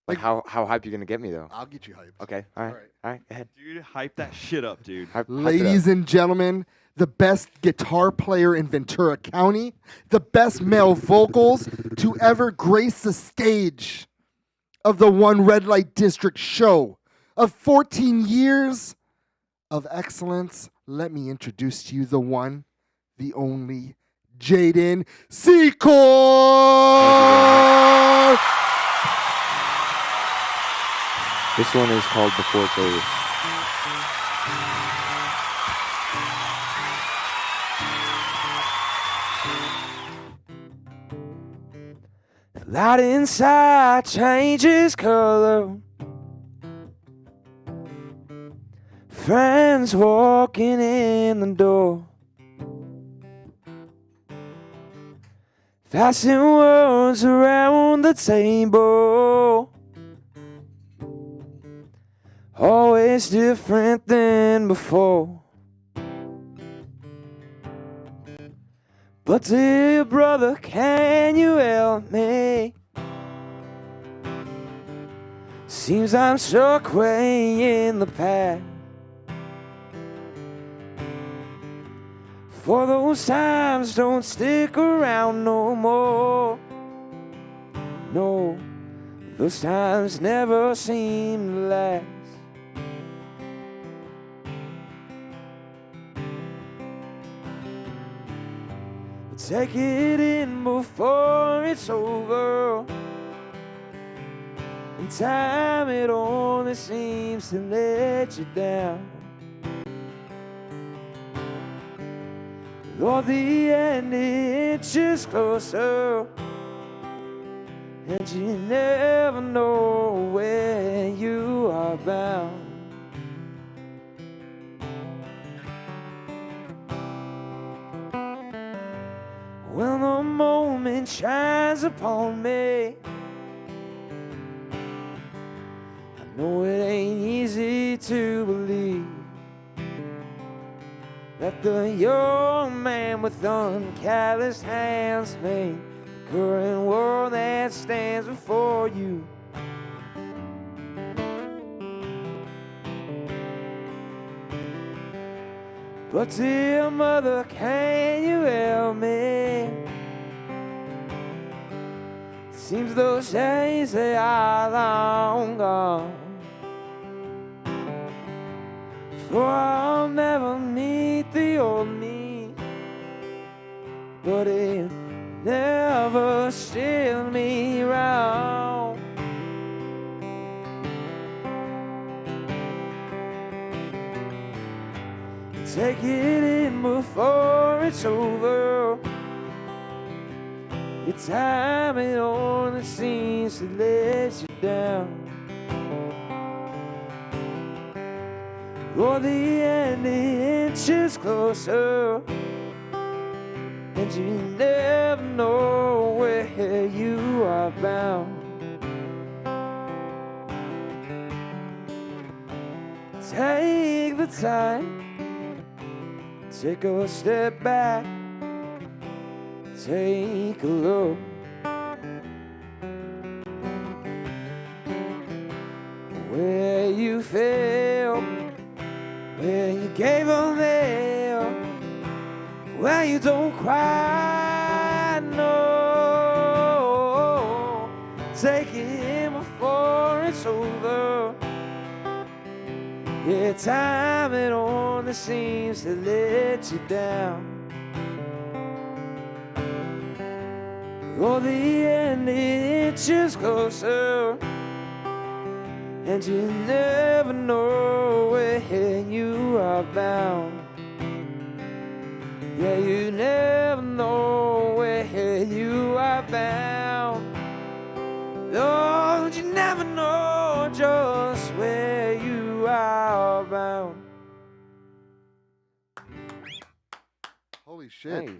Like how hype you gonna get me though? I'll get you hyped. Okay. All right. All right. Go ahead. Dude, hype that shit up, dude. Hype it Ladies up. and gentlemen, the best guitar player in Ventura County, the best male vocals to ever grace the stage of the One Red Light District show of 14 years of excellence. Let me introduce to you the one, the only, Jayden Secor. This one is called Before It's Over. The light inside changes color. Friends walking in the door. Passing words around the table. Always different than before. But dear brother, can you help me? Seems I'm stuck way in the past. For those times don't stick around no more. No, those times never seem to last. Take it in before it's over. And time, it only seems to let you down. Lord, the end inches closer, and you never know where you are bound. When the moment shines upon me, I know it ain't easy to believe that the young man with uncalloused hands made the current world that stands before you. But dear mother, can you help me? Seems those days, they are long gone. For I'll never meet the old me, but it never steered me round. Take it in before it's over. Your time, it only seems to let you down. Lord, the end inches closer, and you never know where you are bound. Take the time, take a step back, take a look. Where you failed, where you gave up there, where you don't cry, no. Take it in before it's over. Yeah, time, it only seems to let you down. Oh, the end inches closer, and you never know where you are bound. Yeah, you never know where you are bound. Lord, you never know just where you are bound. Holy shit. Hey,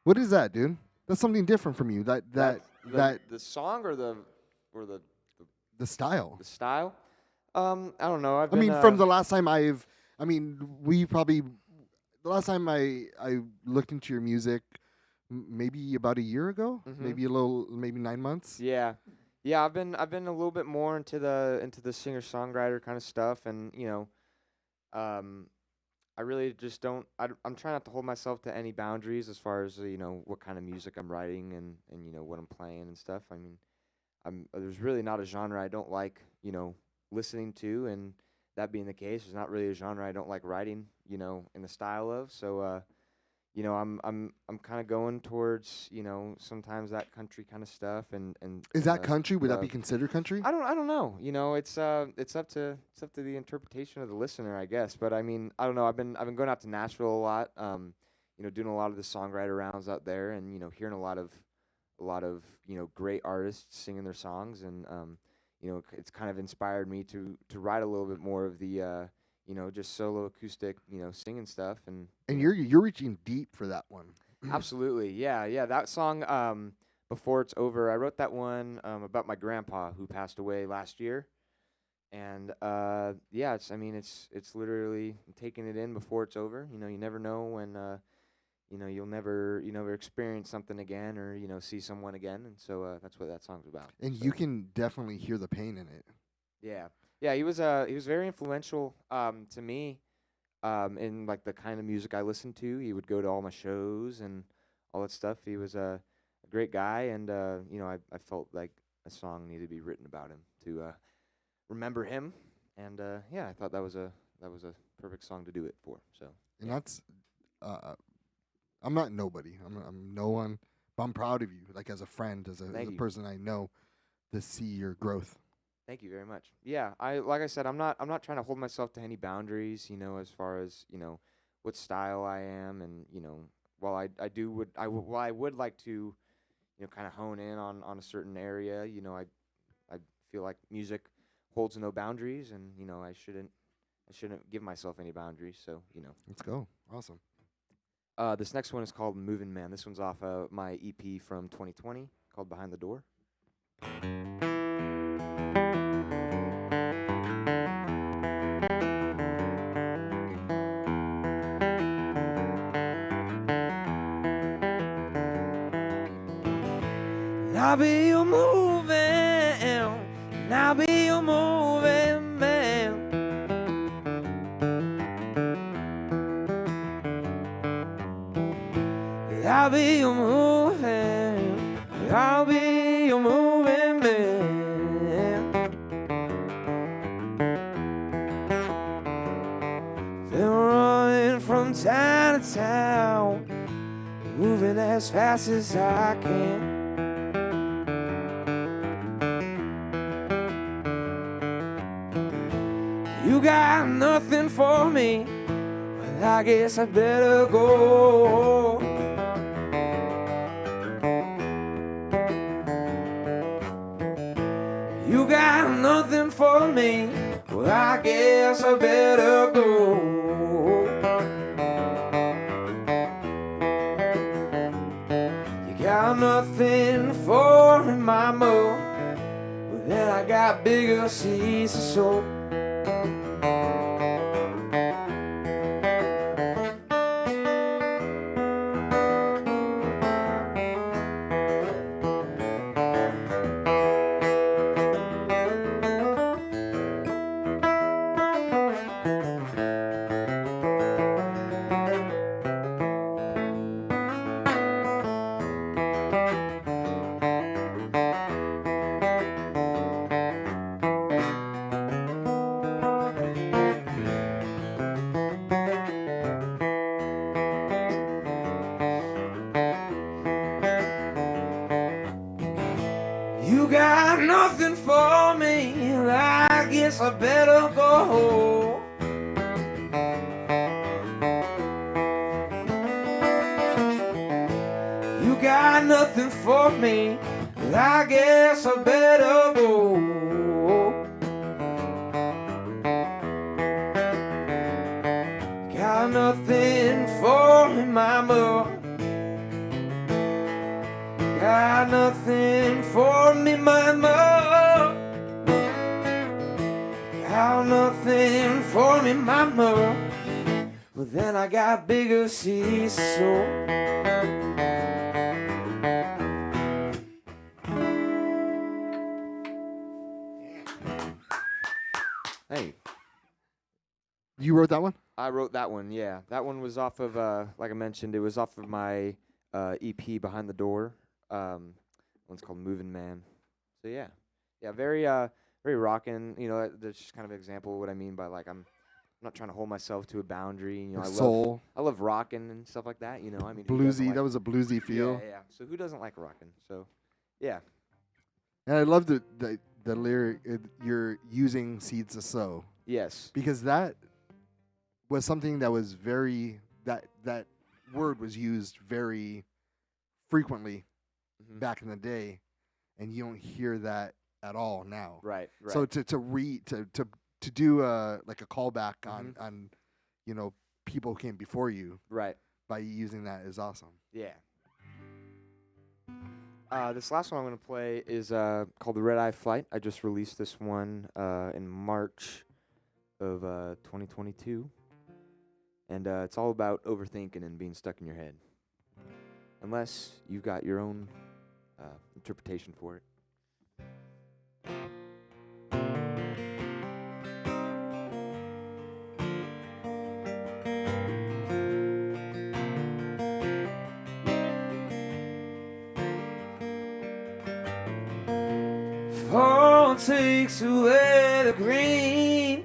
What is that, dude? That's something different from you. That the song or the the style. the style. I don't know. I mean, from the last time the last time I looked into your music, maybe about a year ago, Mhm. maybe 9 months. Yeah, Yeah, I've been a little bit more into the singer songwriter kind of stuff, and um, I really just don't. I'm trying not to hold myself to any boundaries as far as what kind of music I'm writing and what I'm playing and stuff. I mean, there's really not a genre I don't like listening to, and that being the case, there's not really a genre I don't like writing in the style of. So I'm kind of going towards sometimes that country kind of stuff and Is that country? Would that be the considered country? I don't know. It's up to the interpretation of the listener, I guess. But I mean, I don't know. I've been going out to Nashville a lot. Doing a lot of the songwriter rounds out there, and hearing a lot of great artists singing their songs, and it's kind of inspired me to write a little bit more of the just solo acoustic singing stuff, and you're reaching deep for that one. absolutely, yeah, that song. Before It's Over, I wrote that one about my grandpa who passed away last year, and it's literally taking it in before it's over. You never know when you'll never experience something again, or see someone again, and so that's what that song's about. And So, you can definitely hear the pain in it. yeah, he was very influential to me in like the kind of music I listened to. He would go to all my shows and all that stuff. He was a great guy, and I felt like a song needed to be written about him to remember him, and I thought that was a perfect song to do it for. So, And that's, I'm not nobody. I'm no one, but I'm proud of you. Like as a friend, as a Thank you. person I know, to see your growth. Thank you very much. Yeah, like I said, I'm not trying to hold myself to any boundaries, as far as what style I am, and while I would like to kind of hone in on a certain area. I feel like music holds no boundaries, and I shouldn't give myself any boundaries. So Let's go. Awesome. this next one is called "Moving Man." This one's off my EP from 2020 called "Behind the Door." I'll be your moving, I'll be your moving man. I'll be your moving, I'll be your moving man. Been running from town to town, moving as fast as I can. You got nothing for me, well, I guess I better go. You got nothing for me, well, I guess I better go. You got nothing for me, mama, well, then I got bigger seas to sow. You got nothing for me, I guess I better go. You got nothing for me, I guess I better go. Got nothing for me, mama. Got nothing for me, mama. Got nothing for me, mama. Well, then I got bigger seas, so. Hey, You wrote that one? I wrote that one. Yeah, that one was off of like I mentioned, it was off of my EP Behind the Door. One's called Moving Man. So yeah, very rockin'. You know, that's just kind of an example of what I mean by like I'm not trying to hold myself to a boundary. You know, Like soul, I love rockin' and stuff like that. You know, I mean, who doesn't bluesy. like, That was a bluesy yeah, feel. yeah. So who doesn't like rockin'? So yeah, And I love the lyric. You're using seeds to sow, yes, because that was something that was very that word was used very frequently hmm back in the day, and you don't hear that at all now. right, right. So to do like a callback Mhm. on people who came before you right, by using that is awesome. yeah. This last one I'm gonna play is called the Red Eye Flight. I just released this one in March of 2022, and it's all about overthinking and being stuck in your head. Unless you've got your own interpretation for it. Fall takes away the green,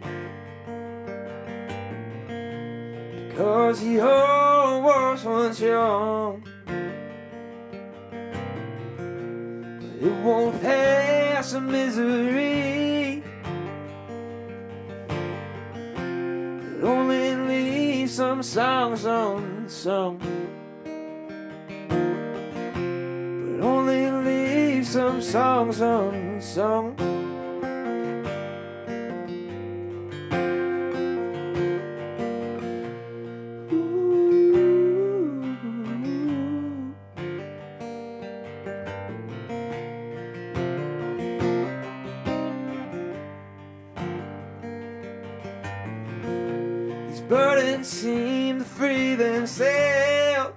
because the old was once young. But it won't pass the misery, it only leaves some songs unsung. But only leaves some songs unsung. These burdens seem to free themselves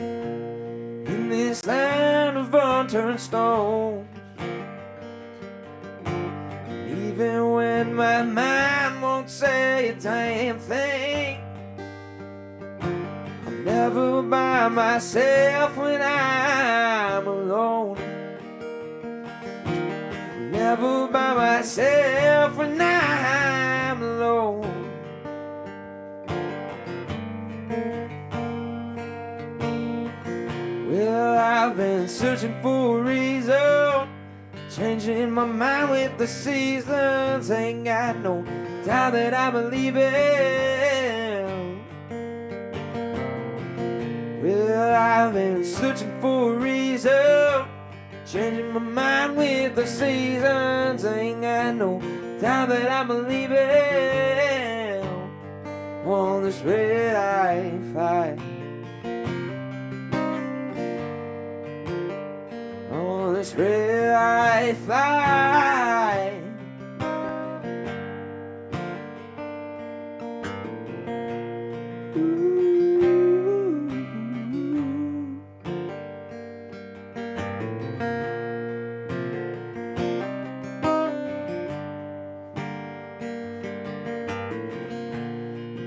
in this land of unturned stones. Even when my mind won't say a damn thing, I'm never by myself when I'm alone. I'm never by myself when I'm alone. Well, I've been searching for a reason, changing my mind with the seasons. Ain't got no doubt that I believe it. Well, I've been searching for a reason, changing my mind with the seasons. Ain't got no doubt that I believe it. On this red eye fight, on this red eye flight. Ooh.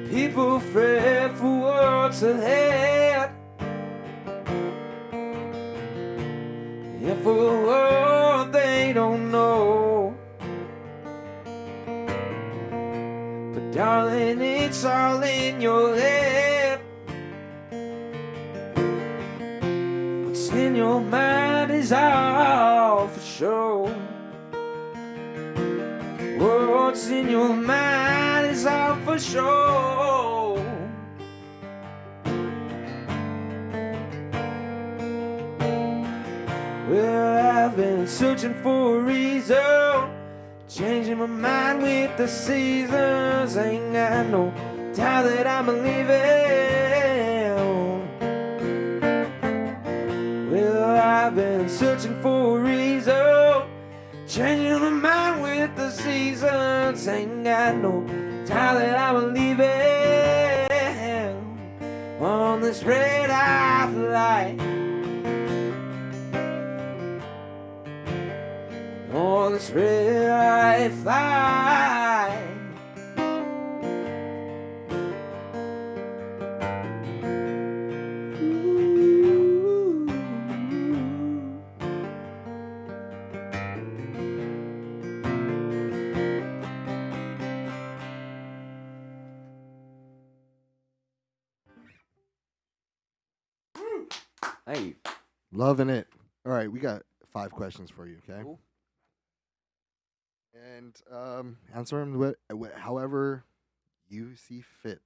People fret for what's ahead, and for what they don't know. But darling, it's all in your head. What's in your mind is all for sure. What's in your mind is all for sure. Well, I've been searching for a reason, changing my mind with the seasons. Ain't got no doubt that I believe it. Well, I've been searching for a reason, changing my mind with the seasons. Ain't got no doubt that I believe it. On this red eye flight, on this red eye fly. Hey. Loving it. All right, we got 5 questions for you, okay? Cool. And answer them however you see fit.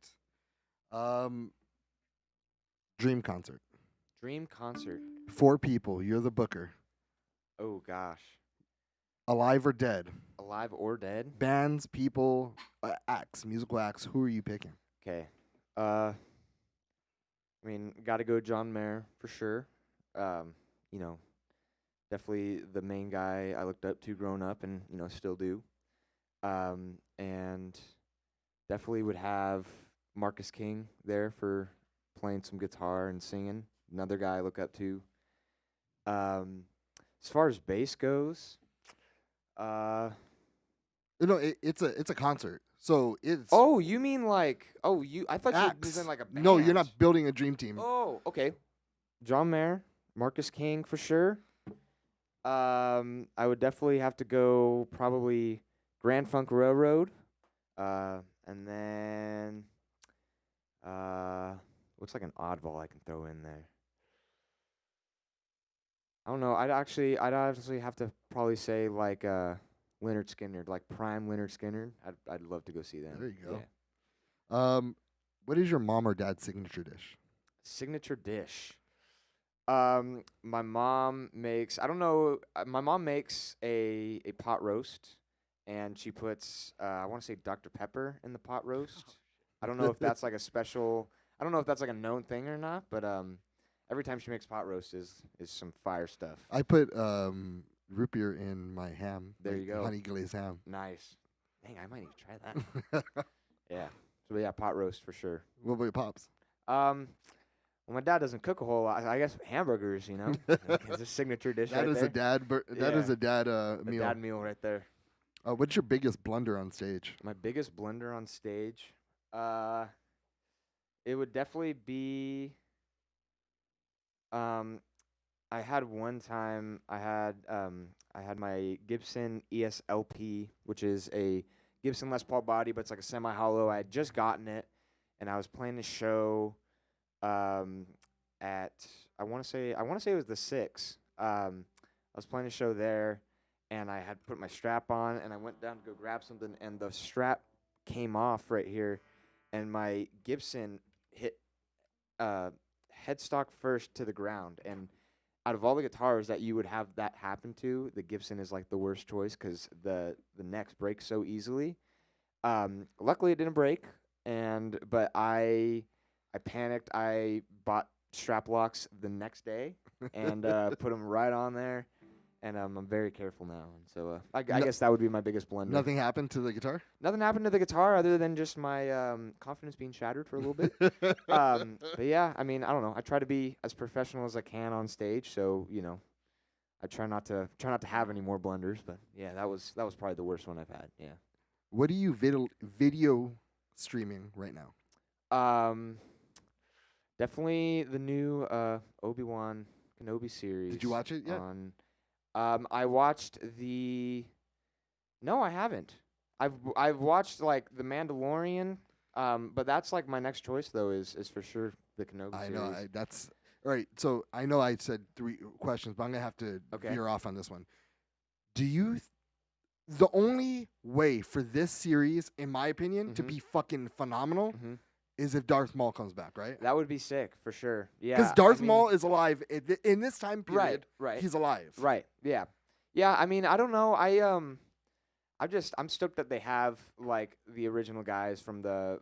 Dream concert. Dream concert. 4 people. You're the booker. Oh gosh. Alive or dead? Alive or dead? Bands, people, acts, musical acts. Who are you picking? Okay. I mean, got to go John Mayer for sure. You know, definitely the main guy I looked up to growing up, and still do. And definitely would have Marcus King there for playing some guitar and singing. Another guy I look up to. As far as bass goes, No, it's a concert. So it's oh, you mean like I thought you were acts. doing like a band. No, you're not building a dream team. Oh, okay. John Mayer, Marcus King for sure. I would definitely have to go probably Grand Funk Railroad. And then looks like an oddball I can throw in there. I don't know. I'd obviously have to probably say like Leonard Skinner, like prime Leonard Skinner. I'd love to go see them. There you go. Yeah. What is your mom or dad's signature dish? Signature dish. My mom makes. I don't know. My mom makes a pot roast, and she puts. I want to say Dr. Pepper in the pot roast. I don't know if that's like a special. I don't know if that's like a known thing or not, but every time she makes pot roast is some fire stuff. I put root beer in my ham. There you go. Honey glazed ham. Nice. Dang, I might need to try that. Yeah. So yeah, pot roast for sure. What about your pops? Well, my dad doesn't cook a whole lot. I guess hamburgers, it's a signature dish. That right is there. a dad. That is a dad The meal. dad meal right there. What's your biggest blunder on stage? My biggest blunder on stage, it would definitely be. I had one time. I had my Gibson ESLP, which is a Gibson Les Paul body, but it's like a semi-hollow. I had just gotten it, and I was playing a show. At I want to say it was the 6. I was playing a show there, and I had put my strap on, and I went down to go grab something, and the strap came off right here, and my Gibson hit headstock first to the ground. And out of all the guitars that you would have that happen to, the Gibson is like the worst choice because the necks break so easily. Luckily, it didn't break, but I panicked. I bought strap locks the next day and put them right on there, and I'm very careful now. And so I guess that would be my biggest blunder. Nothing happened to the guitar? Nothing happened to the guitar other than just my confidence being shattered for a little bit. But yeah, I mean, I don't know. I try to be as professional as I can on stage, so I try not to have any more blunders. But yeah, that was probably the worst one I've had. Yeah. What are you video streaming right now? Definitely the new Obi-Wan Kenobi series. Did you watch it yet? I watched the. No, I haven't. I've watched like the Mandalorian, but that's like my next choice though is for sure the Kenobi I series. know. That's all right. So I know I said 3 questions, but I'm gonna have to Okay. veer off on this one. Do you? The only way for this series, in my opinion, to Mhm. be fucking phenomenal Mhm. is if Darth Maul comes back, right? That would be sick for sure. Yeah. Because Darth Maul is alive in this time period. Right. He's alive. Right. Yeah. Yeah. I mean, I don't know. I'm stoked that they have like the original guys from the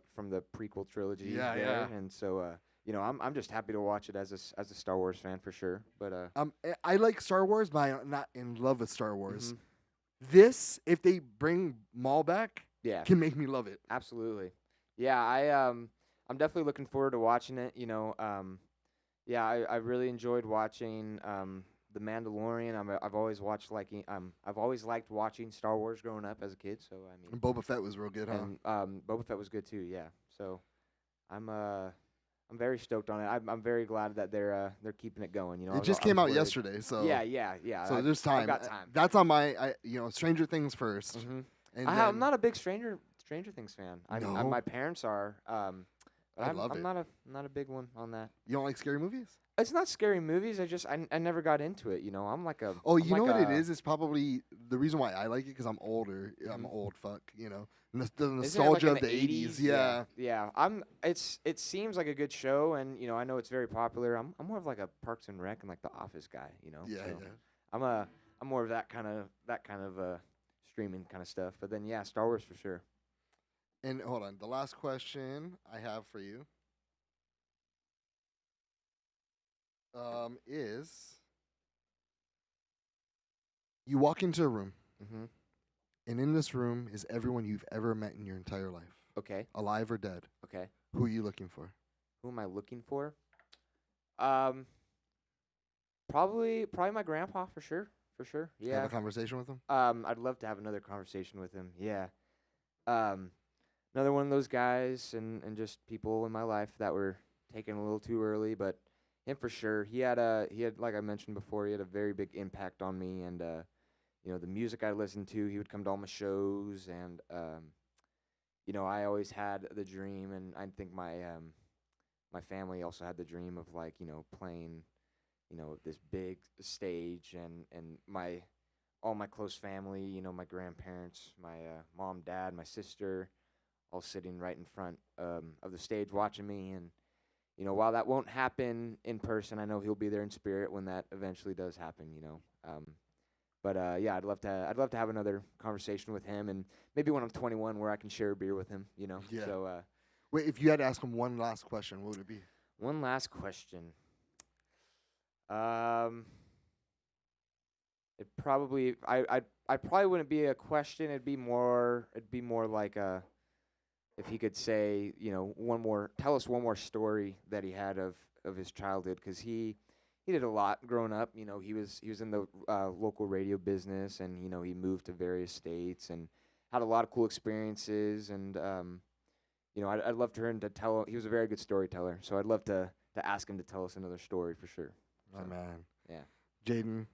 prequel trilogy. Yeah, there. yeah. And so I'm just happy to watch it as a Star Wars fan for sure. But I like Star Wars, but I'm not in love with Star Wars. Mhm. This, if they bring Maul back, yeah. can make me love it. Absolutely. Yeah, I'm definitely looking forward to watching it. Yeah, I really enjoyed watching The Mandalorian. I've always watched I've always liked watching Star Wars growing up as a kid. So I mean, And Boba Fett was real good, huh? and Boba Fett was good too. Yeah. So I'm very stoked on it. I'm very glad that they're keeping it going. You know, It just I was came out worried. yesterday, so Yeah. so there's time. I've got time. That's on my, Stranger Things first, hmm and I'm then not a big Stranger Things fan. No? My parents are. But I love I'm it. not a big one on that. You don't like scary movies? It's not scary movies. I never got into it. You know, I'm like a. Oh, I'm you know like what it a- is? It's probably the reason why I like it because I'm older. I'm Mhm. an old fuck, you know. The Isn't it, nostalgia like, of in the 80s, yeah. Yeah. It seems like a good show, and you know, I know it's very popular. I'm more of like a Parks and Rec and like The Office guy. You know. Yeah, So yeah. I'm more of that kind of streaming kind of stuff. But then yeah, Star Wars for sure. And hold on, the last question I have for you is you walk into a room, Mhm. and in this room is everyone you've ever met in your entire life, Okay. alive or dead. Okay. Who are you looking for? Who am I looking for? Um, probably my grandpa for sure. For sure. Have Yeah. a conversation with them? I'd love to have another conversation with him. Yeah. Um, another one of those guys and just people in my life that were taken a little too early, but him for sure. He had like I mentioned before, he had a very big impact on me and you know, the music I listened to, he would come to all my shows and you know, I always had the dream and I think my family also had the dream of like, you know, playing, you know, this big stage and my all my close family, you know, my grandparents, my mom, dad, my sister, all sitting right in front of the stage watching me. And you know, while that won't happen in person, I know he'll be there in spirit when that eventually does happen. You know, but yeah, I'd love to have another conversation with him, and maybe when I'm 21, where I can share a beer with him. You know, Yeah. So Wait, if you had to ask him one last question, what would it be? one last question. Um, it probably I probably wouldn't be a question. It'd be more like a if he could say, you know, tell us one more story that he had of his childhood, because he did a lot growing up. You know, he was in the local radio business, and you know, he moved to various states and had a lot of cool experiences. And you know, I'd love for him to tell. He was a very good storyteller, so I'd love to ask him to tell us another story for sure. Oh, So, man. yeah. Jaden,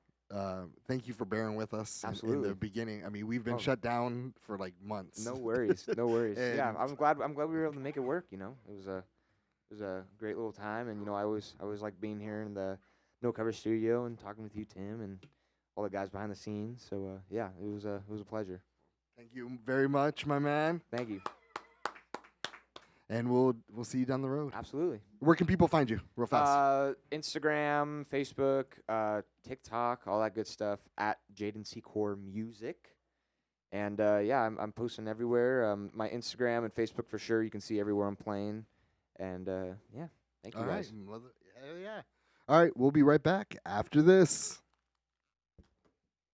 thank you for bearing with us in Absolutely. the beginning. I mean, we've been Oh. shut down for like months. No worries, no worries. Yeah, And- I'm glad we were able to make it work. You know, it was a great little time, and you know, I always like being here in the No Cover Studio and talking with you, Tim, and all the guys behind the scenes. So yeah, it was a pleasure. Thank you very much, my man. Thank you. And we'll see you down the road. Absolutely. Where can people find you, real fast? Instagram, Facebook, TikTok, all that good stuff at Jayden Secor Music. And yeah, I'm posting everywhere. My Instagram and Facebook for sure. You can see everywhere I'm playing. And yeah, thank you All right, guys. hell yeah. All right, we'll be right back after this.